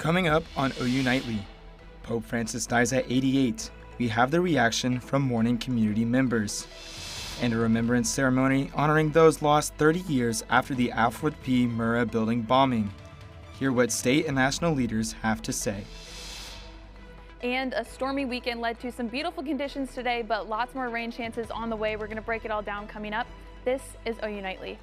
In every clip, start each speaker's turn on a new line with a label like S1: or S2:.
S1: Coming up on OU Nightly, Pope Francis dies at 88. We have the reaction from mourning community members. And a remembrance ceremony honoring those lost 30 years after the Alfred P. Murrah building bombing. Hear what state and national leaders have to say.
S2: And a stormy weekend led to some beautiful conditions today, but lots more rain chances on the way. We're going to break it all down coming up. This is OU Nightly.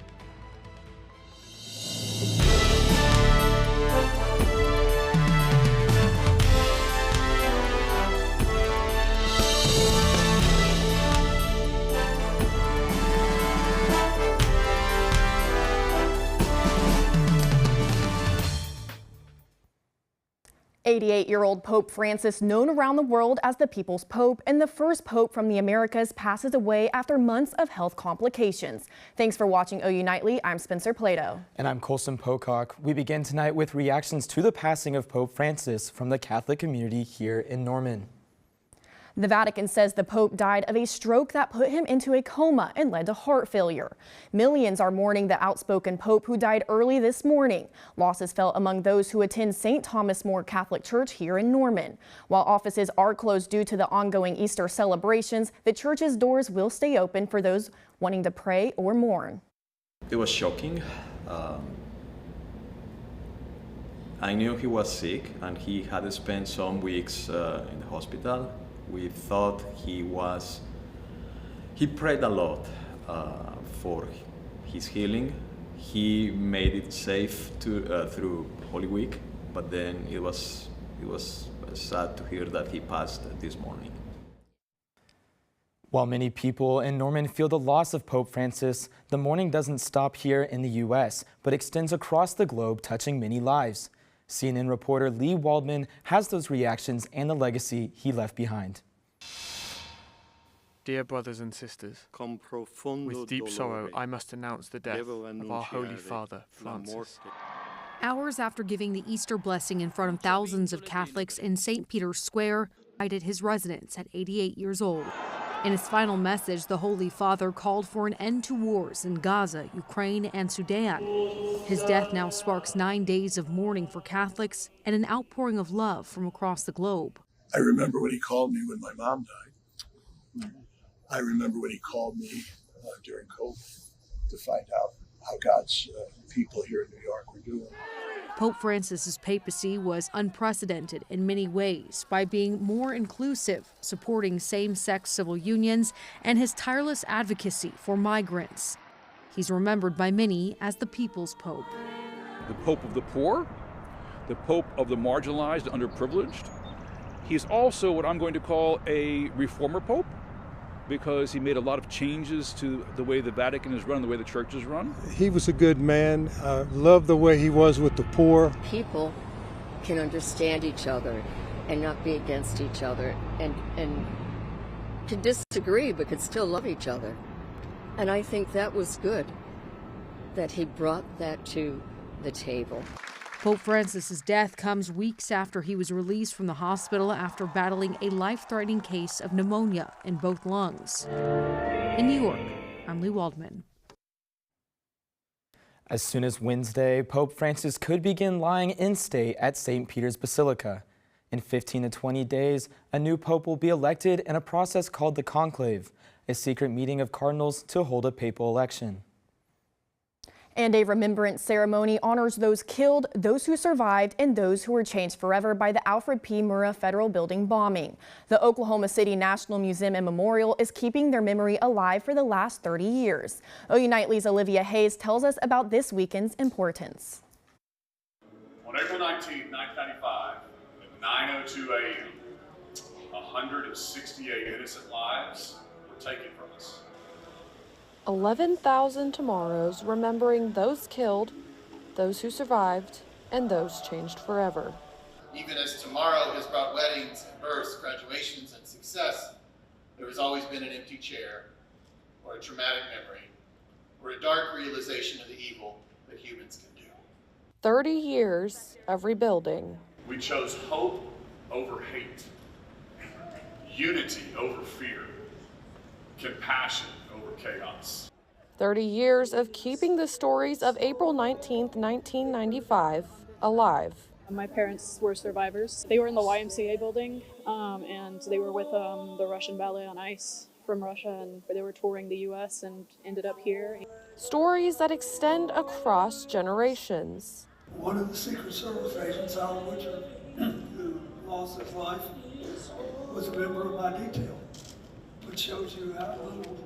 S3: 88-year-old Pope Francis, known around the world as the People's Pope and the first Pope from the Americas, passes away after months of health complications. Thanks for watching OU Nightly. I'm Spencer Plato.
S1: And I'm Colson Pocock. We begin tonight with reactions to the passing of Pope Francis from the Catholic community here in Norman.
S3: The Vatican says the Pope died of a stroke that put him into a coma and led to heart failure. Millions are mourning the outspoken Pope who died early this morning. Losses fell among those who attend St. Thomas More Catholic Church here in Norman. While offices are closed due to the ongoing Easter celebrations, the church's doors will stay open for those wanting to pray or mourn.
S4: It was shocking. I knew he was sick and he had spent some weeks in the hospital. We thought he prayed a lot for his healing. He made it safe through Holy Week, but then it was sad to hear that he passed this morning.
S1: While many people in Norman feel the loss of Pope Francis, the mourning doesn't stop here in the U.S., but extends across the globe, touching many lives. CNN reporter Lee Waldman has those reactions and the legacy he left behind.
S5: Dear brothers and sisters, with deep sorrow I must announce the death of our Holy Father, Francis.
S6: Hours after giving the Easter blessing in front of thousands of Catholics in St. Peter's Square, died at his residence at 88 years old. In his final message, the Holy Father called for an end to wars in Gaza, Ukraine, and Sudan. His death now sparks 9 days of mourning for Catholics and an outpouring of love from across the globe.
S7: I remember when he called me when my mom died. I remember when he called me during COVID to find out how God's people here in New York were doing.
S6: Pope Francis's papacy was unprecedented in many ways by being more inclusive, supporting same-sex civil unions, and his tireless advocacy for migrants. He's remembered by many as the People's Pope.
S8: The Pope of the poor, the Pope of the marginalized, underprivileged. He's also what I'm going to call a reformer Pope, because he made a lot of changes to the way the Vatican is run, the way the church is run.
S9: He was a good man. Loved the way he was with the poor.
S10: People can understand each other and not be against each other and can disagree but can still love each other. And I think that was good, that he brought that to the table.
S6: Pope Francis's death comes weeks after he was released from the hospital after battling a life-threatening case of pneumonia in both lungs. In New York, I'm Lee Waldman.
S1: As soon as Wednesday, Pope Francis could begin lying in state at St. Peter's Basilica. In 15 to 20 days, a new pope will be elected in a process called the conclave, a secret meeting of cardinals to hold a papal election.
S3: And a remembrance ceremony honors those killed, those who survived, and those who were changed forever by the Alfred P. Murrah Federal Building bombing. The Oklahoma City National Museum and Memorial is keeping their memory alive for the last 30 years. OU Nightly's Olivia Hayes tells us about this weekend's importance.
S11: On April 19, 1995, at 9:02 a.m., 168 innocent lives were taken from us.
S12: 11,000 tomorrows remembering those killed, those who survived, and those changed forever.
S13: Even as tomorrow has brought weddings, births, graduations, and success, there has always been an empty chair, or a traumatic memory, or a dark realization of the evil that humans can do.
S12: 30 years of rebuilding.
S11: We chose hope over hate, unity over fear, compassion over chaos.
S12: 30 years of keeping the stories of April 19th, 1995 alive.
S14: My parents were survivors. They were in the YMCA building, and they were with the Russian Ballet on Ice from Russia, and they were touring the U.S. and ended up here.
S12: Stories that extend across generations.
S15: One of the Secret Service agents, Al Richard, who lost his life, was a member of my detail, which shows you how little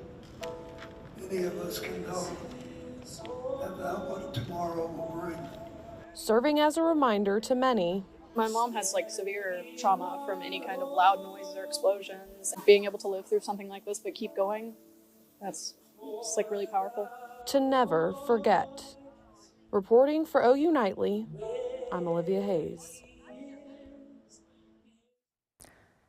S15: any of us can know about what tomorrow will bring.
S12: Serving as a reminder to many.
S14: My mom has severe trauma from any kind of loud noises or explosions. Being able to live through something like this but keep going, that's just really powerful.
S12: To never forget. Reporting for OU Nightly, I'm Olivia Hayes.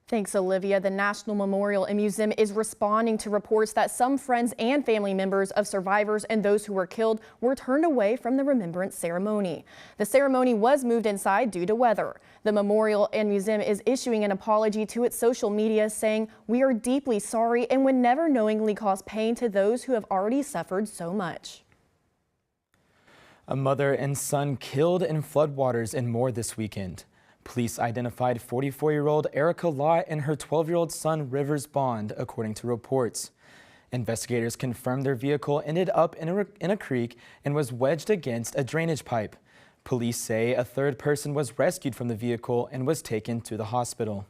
S3: Thanks, Olivia. The National Memorial and Museum is responding to reports that some friends and family members of survivors and those who were killed were turned away from the remembrance ceremony. The ceremony was moved inside due to weather. The Memorial and Museum is issuing an apology to its social media, saying, "We are deeply sorry and would never knowingly cause pain to those who have already suffered so much."
S1: A mother and son killed in floodwaters and more this weekend. Police identified 44-year-old Erica Lott and her 12-year-old son Rivers Bond, according to reports. Investigators confirmed their vehicle ended up in a creek and was wedged against a drainage pipe. Police say a third person was rescued from the vehicle and was taken to the hospital.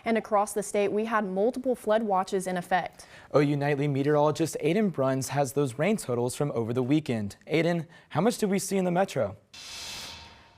S3: And across the state, we had multiple flood watches in effect.
S1: OU Nightly meteorologist Aiden Bruns has those rain totals from over the weekend. Aiden, how much did we see in the metro?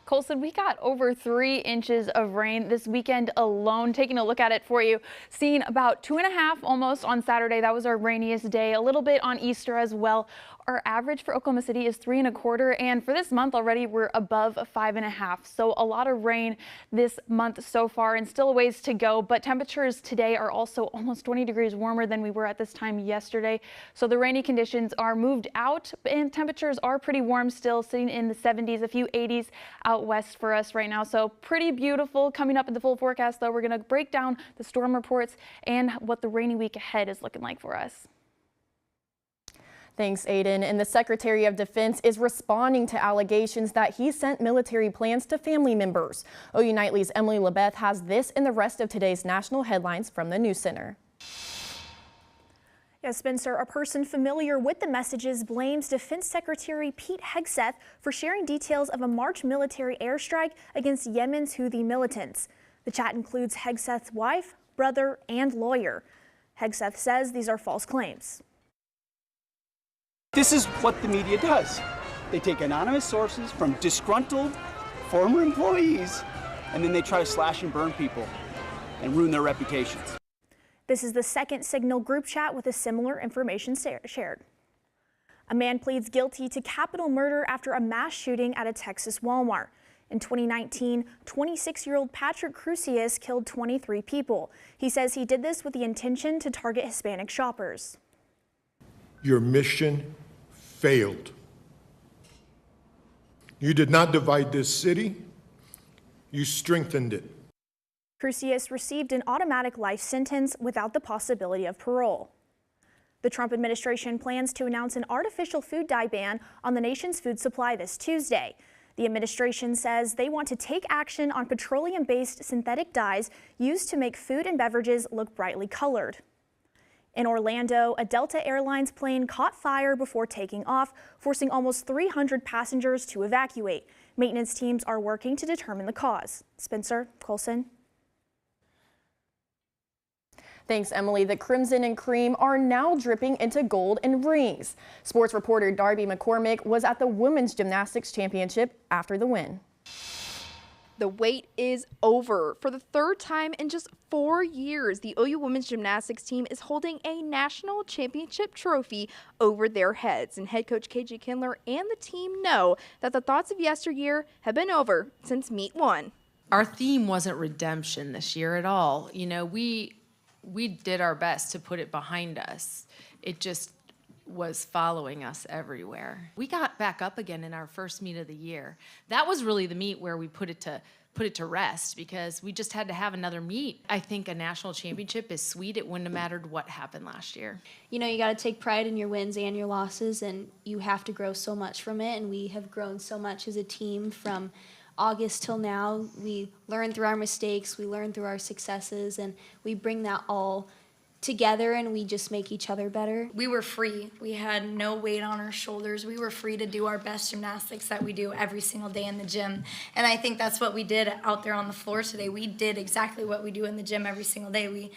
S2: Colson, we got over 3 inches of rain this weekend alone. Taking a look at it for you, seeing about 2.5 almost on Saturday. That was our rainiest day. A little bit on Easter as well. Our average for Oklahoma City is 3.25, and for this month already we're above 5.5. So a lot of rain this month so far, and still a ways to go. But temperatures today are also almost 20 degrees warmer than we were at this time yesterday. So the rainy conditions are moved out, and temperatures are pretty warm still, sitting in the 70s, a few 80s out west for us right now. So pretty beautiful. Coming up in the full forecast, though, we're going to break down the storm reports and what the rainy week ahead is looking like for us.
S3: Thanks, Aiden. And the Secretary of Defense is responding to allegations that he sent military plans to family members. OU Nightly's Emily LaBeth has this and the rest of today's national headlines from the News Center.
S16: Yes, Spencer, a person familiar with the messages blames Defense Secretary Pete Hegseth for sharing details of a March military airstrike against Yemen's Houthi militants. The chat includes Hegseth's wife, brother, and lawyer. Hegseth says these are false claims.
S17: This is what the media does. They take anonymous sources from disgruntled former employees, and then they try to slash and burn people and ruin their reputations.
S16: This is the second Signal group chat with a similar information shared. A man pleads guilty to capital murder after a mass shooting at a Texas Walmart. In 2019, 26-year-old Patrick Crusius killed 23 people. He says he did this with the intention to target Hispanic shoppers.
S18: Your mission failed. You did not divide this city, you strengthened it.
S16: Crusius received an automatic life sentence without the possibility of parole. The Trump administration plans to announce an artificial food dye ban on the nation's food supply this Tuesday. The administration says they want to take action on petroleum-based synthetic dyes used to make food and beverages look brightly colored. In Orlando, a Delta Airlines plane caught fire before taking off, forcing almost 300 passengers to evacuate. Maintenance teams are working to determine the cause. Spencer, Colson.
S3: Thanks, Emily. The crimson and cream are now dripping into gold and rings. Sports reporter Darby McCormick was at the Women's Gymnastics Championship after the win.
S19: The wait is over. For the third time in just 4 years, the OU Women's Gymnastics team is holding a national championship trophy over their heads. And head coach KJ Kindler and the team know that the thoughts of yesteryear have been over since meet one.
S20: Our theme wasn't redemption this year at all. You know, we did our best to put it behind us. It just was following us everywhere. We got back up again in our first meet of the year. That was really the meet where we put it to rest, because we just had to have another meet. I think a national championship is sweet. It wouldn't have mattered what happened last year.
S21: You know, you got to take pride in your wins and your losses, and you have to grow so much from it. And we have grown so much as a team from August till now, we learn through our mistakes, we learn through our successes, and we bring that all together and we just make each other better.
S4: We were free. We had no weight on our shoulders. We were free to do our best gymnastics that we do every single day in the gym. And I think that's what we did out there on the floor today. We did exactly what we do in the gym every single day. We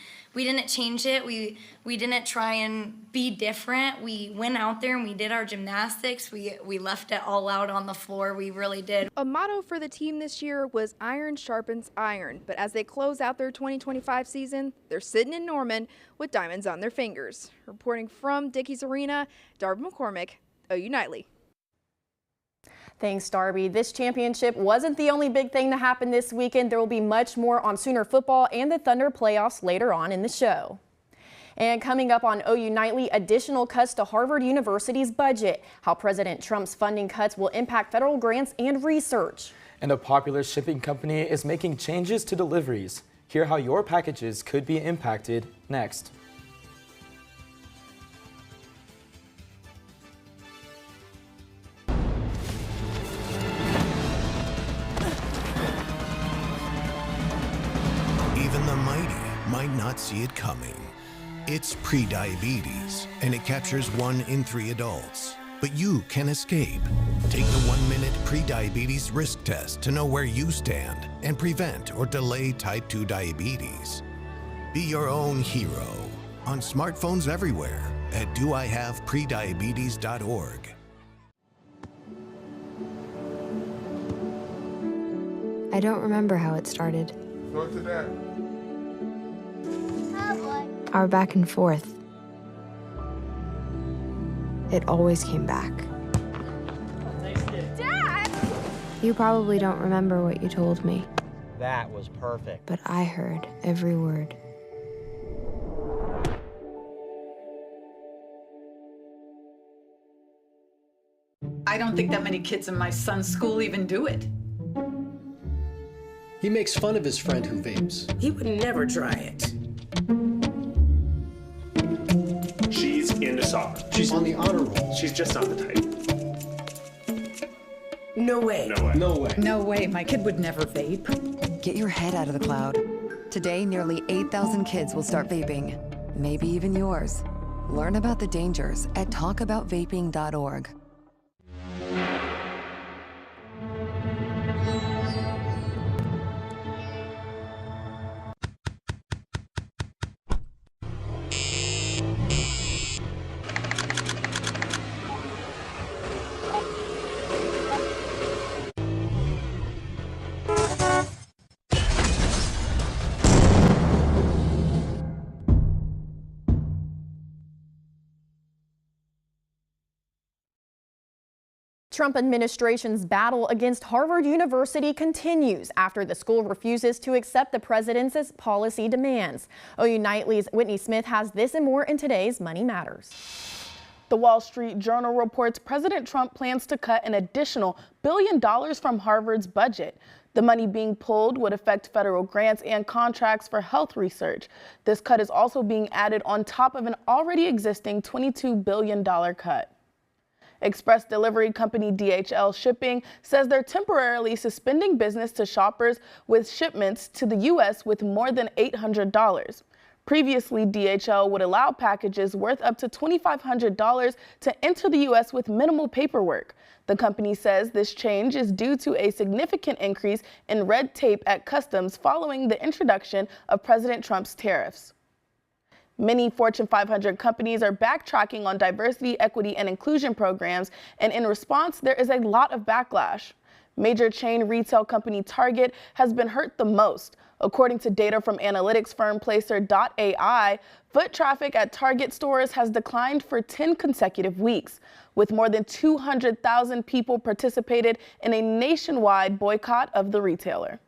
S4: didn't change it. We didn't try and be different. We went out there and we did our gymnastics. We left it all out on the floor. We really did.
S19: A motto for the team this year was iron sharpens iron. But as they close out their 2025 season, they're sitting in Norman with diamonds on their fingers. Reporting from Dickies Arena, Darby McCormick, OU Nightly.
S3: Thanks, Darby. This championship wasn't the only big thing to happen this weekend. There will be much more on Sooner football and the Thunder playoffs later on in the show. And coming up on OU Nightly, additional cuts to Harvard University's budget, how President Trump's funding cuts will impact federal grants and research.
S1: And a popular shipping company is making changes to deliveries. Hear how your packages could be impacted next.
S22: Even the mighty might not see it coming. It's prediabetes, and it captures 1 in 3 adults. But you can escape. Take the 1-minute prediabetes risk test to know where you stand and prevent or delay type 2 diabetes. Be your own hero on smartphones everywhere at doihaveprediabetes.org.
S23: I don't remember how it started.
S18: Go to that.
S23: Our back and forth. It always came back.
S21: Dad!
S23: You probably don't remember what you told me,
S24: That was perfect.
S23: but I heard every word.
S25: I don't think that many kids in my son's school even do it.
S26: He makes fun of his friend who vapes.
S27: He would never try it.
S28: She's into soccer.
S26: She's on the honor roll.
S28: She's just not the type.
S27: No way.
S28: No way.
S26: No way.
S25: No way, my kid would never vape.
S29: Get your head out of the cloud. Today, nearly 8,000 kids will start vaping, maybe even yours. Learn about the dangers at talkaboutvaping.org.
S3: Trump administration's battle against Harvard University continues after the school refuses to accept the president's policy demands. OU Nightly's Whitney Smith has this and more in today's Money Matters.
S30: The Wall Street Journal reports President Trump plans to cut an additional $1 billion from Harvard's budget. The money being pulled would affect federal grants and contracts for health research. This cut is also being added on top of an already existing $22 billion cut. Express delivery company DHL Shipping says they're temporarily suspending business to shoppers with shipments to the U.S. with more than $800. Previously, DHL would allow packages worth up to $2,500 to enter the U.S. with minimal paperwork. The company says this change is due to a significant increase in red tape at customs following the introduction of President Trump's tariffs. Many Fortune 500 companies are backtracking on diversity, equity, and inclusion programs, and in response, there is a lot of backlash. Major chain retail company Target has been hurt the most. According to data from analytics firm Placer.ai, foot traffic at Target stores has declined for 10 consecutive weeks, with more than 200,000 people participated in a nationwide boycott of the retailer.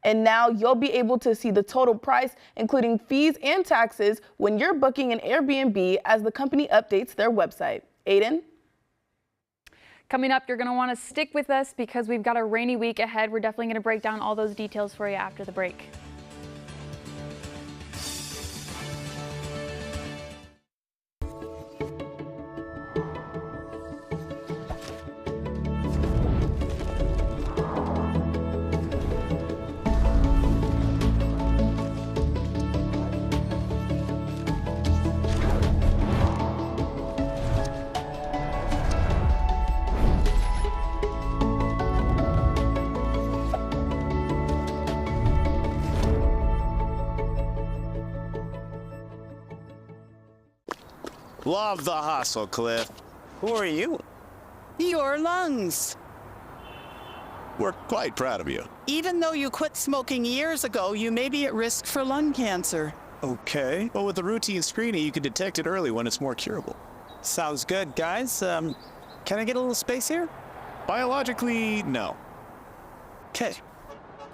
S30: And now you'll be able to see the total price, including fees and taxes, when you're booking an Airbnb as the company updates their website. Aiden?
S2: Coming up, you're going to want to stick with us because we've got a rainy week ahead. We're definitely going to break down all those details for you after the break.
S5: Love the hustle, Cliff. Who are you?
S6: Your lungs.
S5: We're quite proud of you.
S6: Even though you quit smoking years ago, you may be at risk for lung cancer.
S5: Okay. Well, with the routine screening, you can detect it early when it's more curable.
S17: Sounds good, guys. Can I get a little space here?
S5: Biologically, no.
S17: Okay.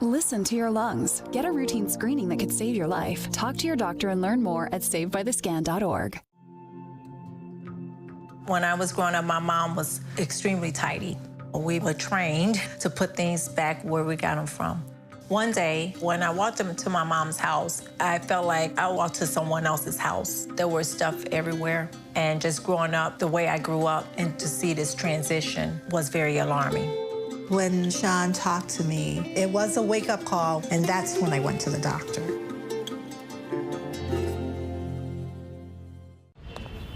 S7: Listen to your lungs. Get a routine screening that could save your life. Talk to your doctor and learn more at savedbythescan.org.
S27: When I was growing up, my mom was extremely tidy. We were trained to put things back where we got them from. One day, when I walked into my mom's house, I felt like I walked to someone else's house. There was stuff everywhere. And just growing up the way I grew up and to see this transition was very alarming.
S8: When Sean talked to me, it was a wake-up call, and that's when I went to the doctor.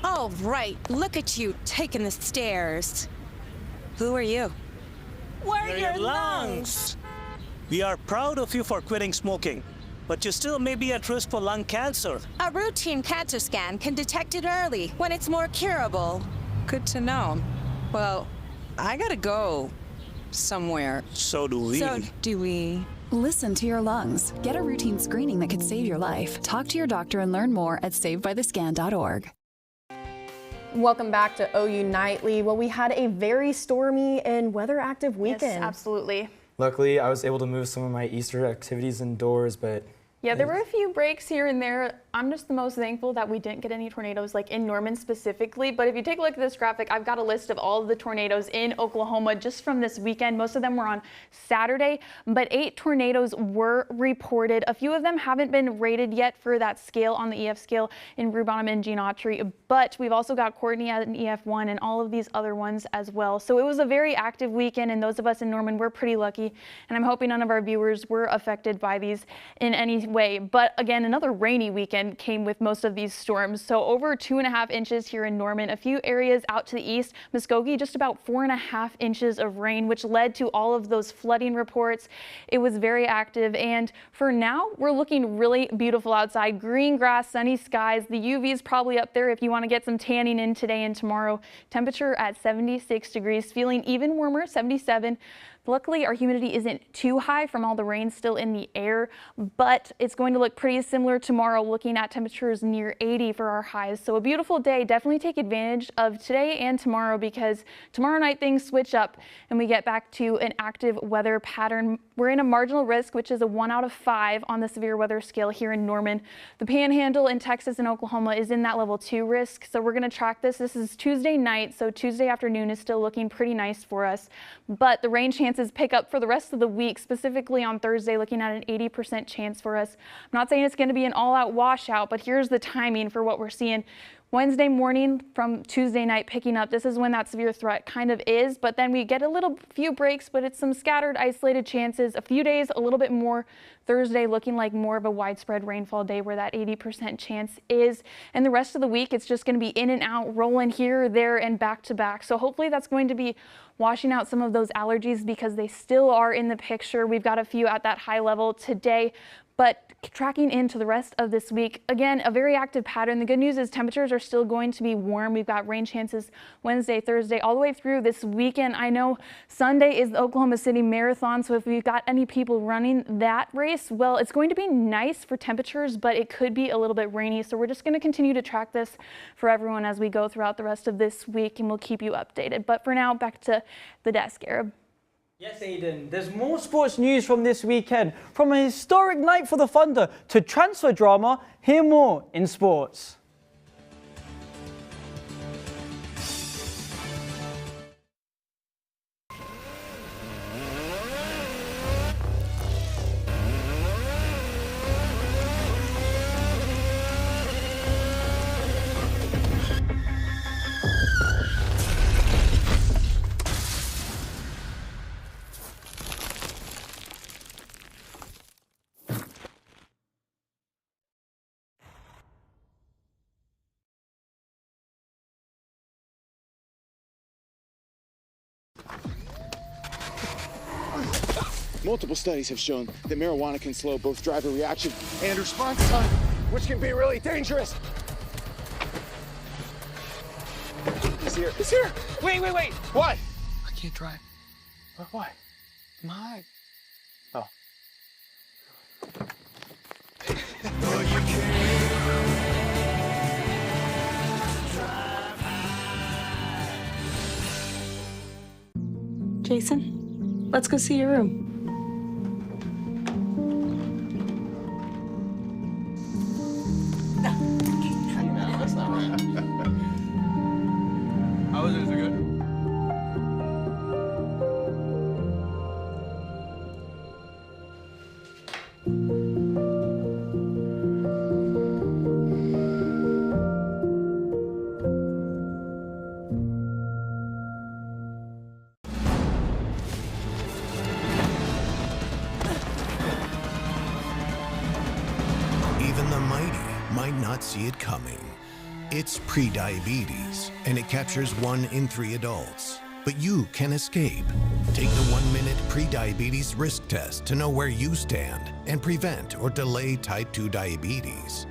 S9: Oh, right. Look at you taking the stairs. Who are you?
S8: We're your lungs.
S10: We are proud of you for quitting smoking, but you still may be at risk for lung cancer.
S9: A routine cancer scan can detect it early when it's more curable.
S11: Good to know. Well, I gotta go somewhere.
S10: So do we.
S9: So do we.
S7: Listen to your lungs. Get a routine screening that could save your life. Talk to your doctor and learn more at savedbythescan.org.
S3: Welcome back to OU Nightly. Well, we had a very stormy and weather-active weekend.
S2: Yes, absolutely.
S1: Luckily, I was able to move some of my Easter activities indoors, but
S2: yeah, there were a few breaks here and there. I'm just the most thankful that we didn't get any tornadoes like in Norman specifically. But if you take a look at this graphic, I've got a list of all of the tornadoes in Oklahoma just from this weekend. Most of them were on Saturday, but 8 tornadoes were reported. A few of them haven't been rated yet for that scale on the EF scale in Rubonum and Gene Autry, but we've also got Courtney at an EF1 and all of these other ones as well. So it was a very active weekend, and those of us in Norman were pretty lucky, and I'm hoping none of our viewers were affected by these in any way. But again, another rainy weekend came with most of these storms. So over 2.5 inches here in Norman, a few areas out to the east, Muskogee, just about 4.5 inches of rain, which led to all of those flooding reports. It was very active, and for now, we're looking really beautiful outside. Green grass, sunny skies. The UV is probably up there if you want to get some tanning in today and tomorrow. Temperature at 76 degrees, feeling even warmer, 77. Luckily, our humidity isn't too high from all the rain still in the air, but it's going to look pretty similar tomorrow, looking at temperatures near 80 for our highs. So a beautiful day. Definitely take advantage of today and tomorrow, because tomorrow night things switch up and we get back to an active weather pattern. We're in a marginal risk, which is a 1 out of 5 on the severe weather scale here in Norman. The Panhandle in Texas and Oklahoma is in that level 2 risk. So we're going to track this. This is Tuesday night, so Tuesday afternoon is still looking pretty nice for us, but the rain chances pick up for the rest of the week, specifically on Thursday, looking at an 80% chance for us. I'm not saying it's going to be an all-out washout, but here's the timing for what we're seeing. Wednesday morning from Tuesday night picking up. This is when that severe threat kind of is, but then we get a few breaks, but it's some scattered, isolated chances. A few days, a little bit more. Thursday looking like more of a widespread rainfall day where that 80% chance is. And the rest of the week, it's just going to be in and out, rolling here, there, and back to back. So hopefully that's going to be washing out some of those allergies, because they still are in the picture. We've got a few at that high level today, but tracking into the rest of this week, again, a very active pattern. The good news is temperatures are still going to be warm. We've got rain chances Wednesday, Thursday, all the way through this weekend. I know Sunday is the Oklahoma City Marathon, so if we've got any people running that race, well, it's going to be nice for temperatures, but it could be a little bit rainy. So we're just going to continue to track this for everyone as we go throughout the rest of this week, and we'll keep you updated. But for now, back to the desk, Arab.
S13: Yes, Aiden, there's more sports news from this weekend. From a historic night for the Thunder to transfer drama, hear more in sports.
S14: Multiple studies have shown that marijuana can slow both driver reaction and response time, which can be really dangerous. He's here. He's here. Wait. What?
S4: I can't drive.
S14: Why?
S4: My.
S14: Oh.
S12: Jason, let's go see your room.
S4: No, that's not right. How was it? Is it good?
S15: Even the mighty might not see it coming. It's prediabetes, and it captures 1 in 3 adults. But you can escape. Take the 1-minute prediabetes risk test to know where you stand and prevent or delay type 2 diabetes.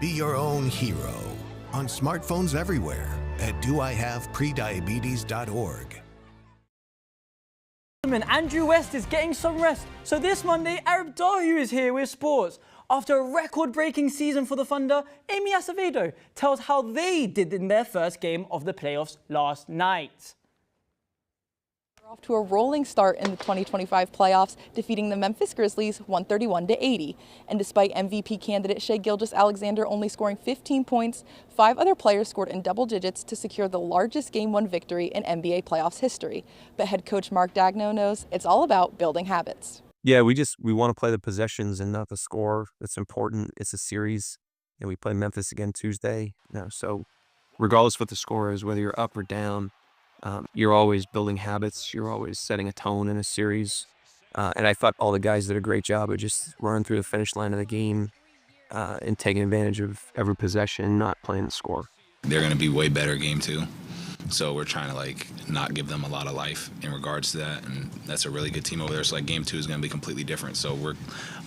S15: Be your own hero on smartphones everywhere at doihaveprediabetes.org.
S13: Andrew West is getting some rest. So this Monday, Arab Dahu is here with sports. After a record-breaking season for the Thunder, Amy Acevedo tells how they did in their first game of the playoffs last night.
S16: We're off to a rolling start in the 2025 playoffs, defeating the Memphis Grizzlies 131-80. And despite MVP candidate Shai Gilgeous-Alexander only scoring 15 points, 5 other players scored in double digits to secure the largest Game 1 victory in NBA playoffs history. But head coach Mark Daigneault knows it's all about building habits.
S18: Yeah, we want to play the possessions and not the score. It's important. It's a series. And we play Memphis again Tuesday. So regardless of what the score is, whether you're up or down, you're always building habits. You're always setting a tone in a series. And I thought all the guys did a great job of just running through the finish line of the game and taking advantage of every possession, not playing the score.
S19: They're going to be way better game 2. So we're trying to not give them a lot of life in regards to that, and that's a really good team over there. So game 2 is going to be completely different. So we're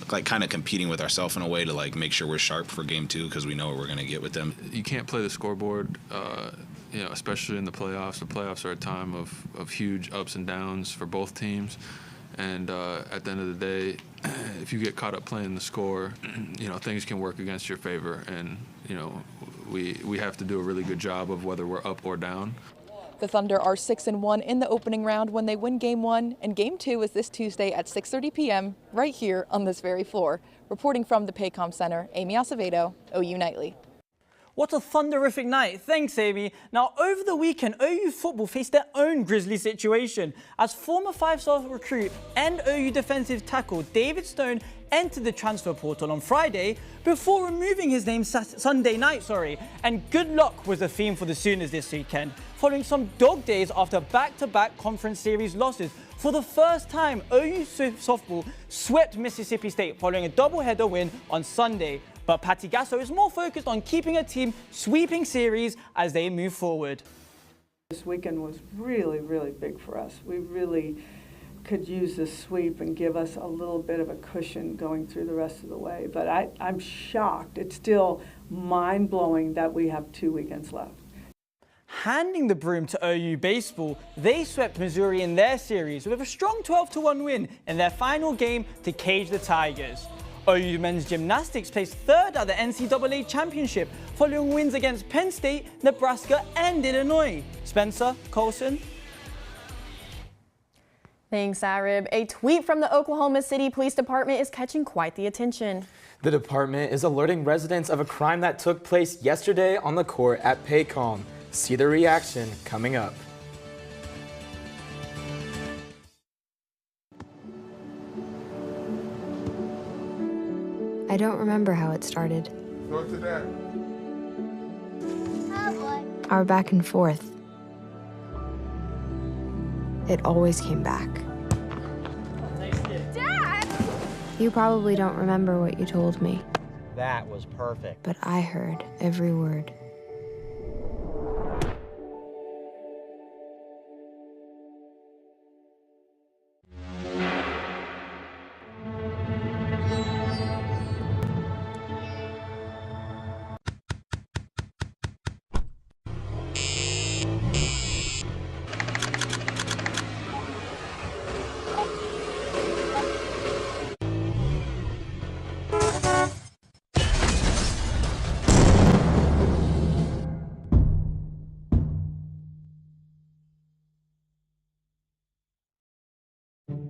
S19: kind of competing with ourselves in a way to make sure we're sharp for game 2 because we know what we're going to get with them.
S20: You can't play the scoreboard, especially in the playoffs. The playoffs are a time of huge ups and downs for both teams, and at the end of the day, if you get caught up playing the score, things can work against your favor, and we have to do a really good job of whether we're up or down.
S16: The Thunder are 6-1 in the opening round when they win Game 1, and Game 2 is this Tuesday at 6:30 p.m. right here on this very floor. Reporting from the Paycom Center, Amy Acevedo, OU Nightly.
S13: What a thunderific night. Thanks, Amy. Now, over the weekend, OU football faced their own grisly situation as former 5-star recruit and OU defensive tackle David Stone entered the transfer portal on Friday before removing his name Sunday night. And good luck was the theme for the Sooners this weekend, following some dog days after back-to-back conference series losses. For the first time, OU softball swept Mississippi State following a doubleheader win on Sunday. But Patty Gasso is more focused on keeping a team sweeping series as they move forward.
S21: This weekend was really, really big for us. We really could use this sweep and give us a little bit of a cushion going through the rest of the way. But I'm shocked. It's still mind-blowing that we have 2 weekends left.
S13: Handing the broom to OU baseball, they swept Missouri in their series with a strong 12-1 win in their final game to cage the Tigers. OU men's gymnastics placed 3rd at the NCAA championship following wins against Penn State, Nebraska, and Illinois. Spencer, Colson.
S3: Thanks, Arab. A tweet from the Oklahoma City Police Department is catching quite the attention.
S1: The department is alerting residents of a crime that took place yesterday on the court at Paycom. See the reaction coming up.
S23: I don't remember how it started.
S14: Go to that.
S23: Our back and forth. It always came back. Dad! You probably don't remember what you told me.
S22: That was perfect.
S23: But I heard every word.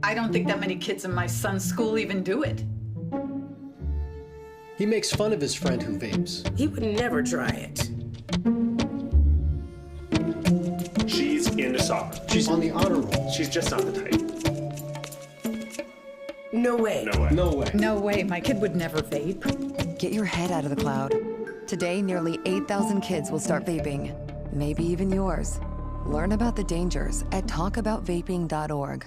S5: I don't think that many kids in my son's school even do it.
S6: He makes fun of his friend who vapes.
S12: He would never try it.
S17: She's into soccer.
S6: She's on the honor roll.
S17: She's just not the type.
S12: No way.
S17: No way.
S6: No way.
S5: No way, my kid would never vape.
S24: Get your head out of the cloud. Today, nearly 8,000 kids will start vaping. Maybe even yours. Learn about the dangers at talkaboutvaping.org.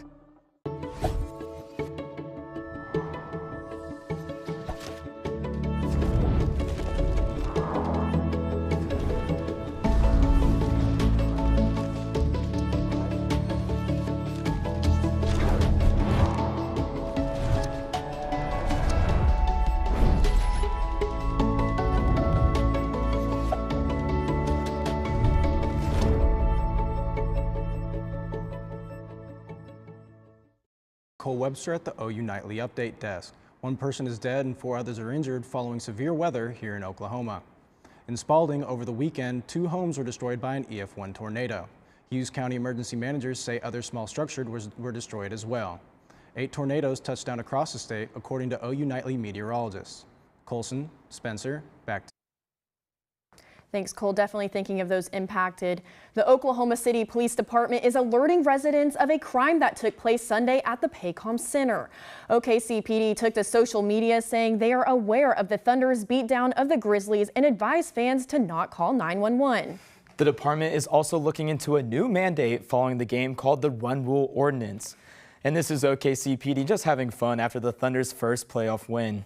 S25: Cole Webster at the OU Nightly Update Desk. One person is dead and 4 others are injured following severe weather here in Oklahoma. In Spalding, over the weekend, 2 homes were destroyed by an EF1 tornado. Hughes County emergency managers say other small structures were destroyed as well. 8 tornadoes touched down across the state, according to OU Nightly meteorologists. Colson, Spencer, back to
S3: Thanks, Cole. Definitely thinking of those impacted. The Oklahoma City Police Department is alerting residents of a crime that took place Sunday at the Paycom Center. OKCPD took to social media saying they are aware of the Thunder's beatdown of the Grizzlies and advised fans to not call 911.
S1: The department is also looking into a new mandate following the game called the Run Rule Ordinance. And this is OKCPD just having fun after the Thunder's first playoff win.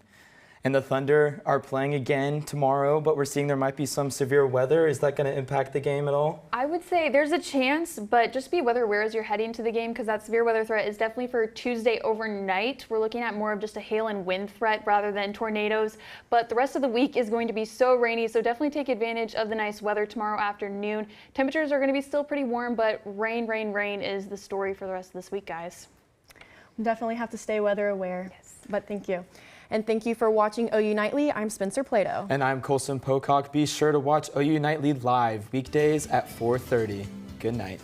S1: And the Thunder are playing again tomorrow, but we're seeing there might be some severe weather. Is that going to impact the game at all?
S2: I would say there's a chance, but just be weather aware as you're heading to the game because that severe weather threat is definitely for Tuesday overnight. We're looking at more of just a hail and wind threat rather than tornadoes, but the rest of the week is going to be so rainy, so definitely take advantage of the nice weather tomorrow afternoon. Temperatures are going to be still pretty warm, but rain, rain, rain is the story for the rest of this week, guys.
S3: We'll definitely have to stay weather aware, yes. But thank you. And thank you for watching OU Nightly. I'm Spencer Plato.
S1: And I'm Colson Pocock. Be sure to watch OU Nightly live weekdays at 4:30. Good night.